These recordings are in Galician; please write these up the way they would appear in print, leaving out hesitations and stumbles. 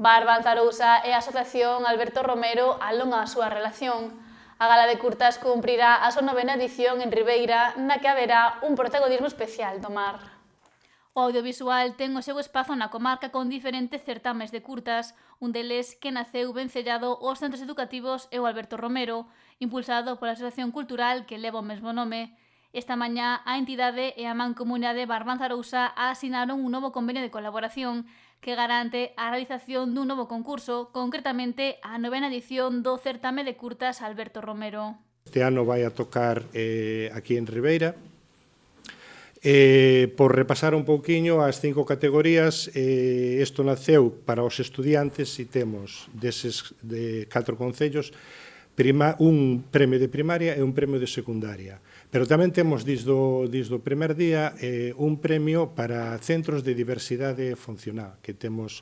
Bar Banzarousa e a Asociación Alberto Romero alonga a súa relación. A Gala de Curtas cumprirá a súa 9ª edición en Ribeira, na que haberá un protagonismo especial do mar. O audiovisual ten o seu espazo na comarca con diferentes certames de curtas, un deles que naceu vencellado aos centros educativos e o Alberto Romero, impulsado pola Asociación Cultural que leva o mesmo nome. Esta mañá, a entidade e a Mancomunidade Bar Banzarousa asinaron un novo convenio de colaboración que garante a realización dun novo concurso, concretamente a 9ª edición do certame de curtas Alberto Romero. Este ano vai a tocar aquí en Ribeira. Por repasar un pouquiño as 5 categorías, isto naceu para os estudiantes e temos deses de 4 concellos un premio de primaria e un premio de secundaria. Pero tamén temos, desde o primer día, un premio para centros de diversidade funcional, que temos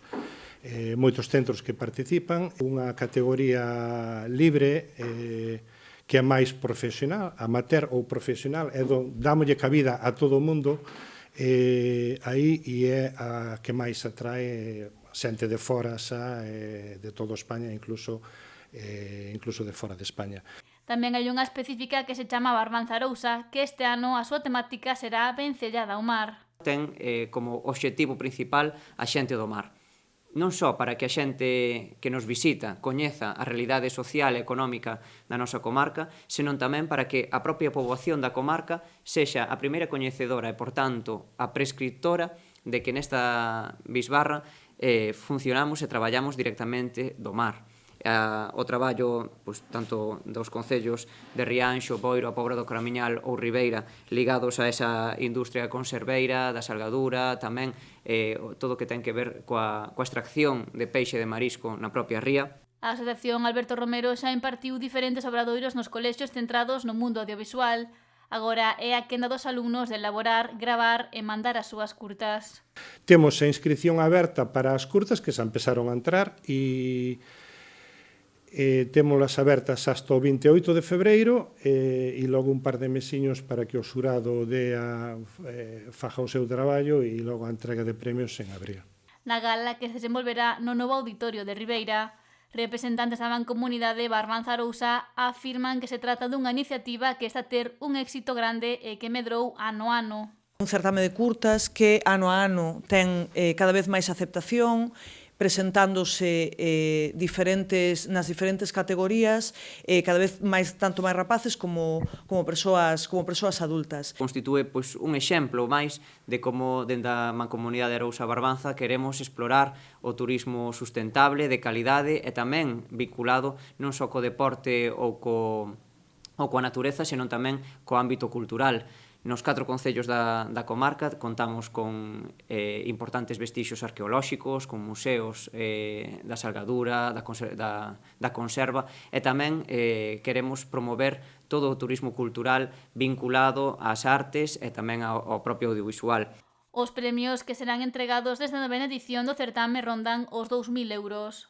moitos centros que participan, unha categoría libre que é máis profesional, amateur ou profesional, dámolle cabida a todo o mundo, aí é a que máis atrae xente de fora xa, de toda España, incluso de fora de España. Tamén hai unha específica que se chama Bar Banzarousa, que este ano a súa temática será vencellada ao mar. Ten como obxectivo principal a xente do mar. Non só para que a xente que nos visita coñeza a realidade social e económica da nosa comarca, senón tamén para que a propia poboación da comarca sexa a primeira coñecedora e, por tanto, a prescriptora de que nesta bisbarra funcionamos e traballamos directamente do mar. O traballo tanto dos concellos de Rianxo, Boiro, a Pobra do Caramiñal ou Ribeira ligados a esa industria conserveira, da salgadura, tamén todo o que ten que ver coa extracción de peixe de marisco na propia ría. A Asociación Alberto Romero xa impartiu diferentes obradoiros nos colexios centrados no mundo audiovisual. Agora é a quenda dos alumnos de elaborar, gravar e mandar as súas curtas. Temos a inscripción aberta para as curtas que xa empezaron a entrar e témolas abertas hasta o 28 de febreiro e logo un par de mesiños para que o xurado faja o seu traballo e logo a entrega de premios en abril. Na gala que se desenvolverá no novo auditorio de Ribeira, representantes da Mancomunidade Bar Banzarousa afirman que se trata dunha iniciativa que está a ter un éxito grande e que medrou ano a ano. Un certame de curtas que ano a ano ten cada vez máis aceptación, presentándose nas diferentes categorías, cada vez tanto máis rapaces como persoas adultas. Constitúe un exemplo máis de como dende a Mancomunidade Arousa Barbanza queremos explorar o turismo sustentable, de calidade e tamén vinculado non só co deporte ou coa natureza, senón tamén co ámbito cultural. Nos 4 concellos da comarca contamos con importantes vestixios arqueolóxicos, con museos da salgadura, da conserva e tamén queremos promover todo o turismo cultural vinculado ás artes e tamén ao propio audiovisual. Os premios que serán entregados desde a 9ª edición do certame rondan os 2.000 euros.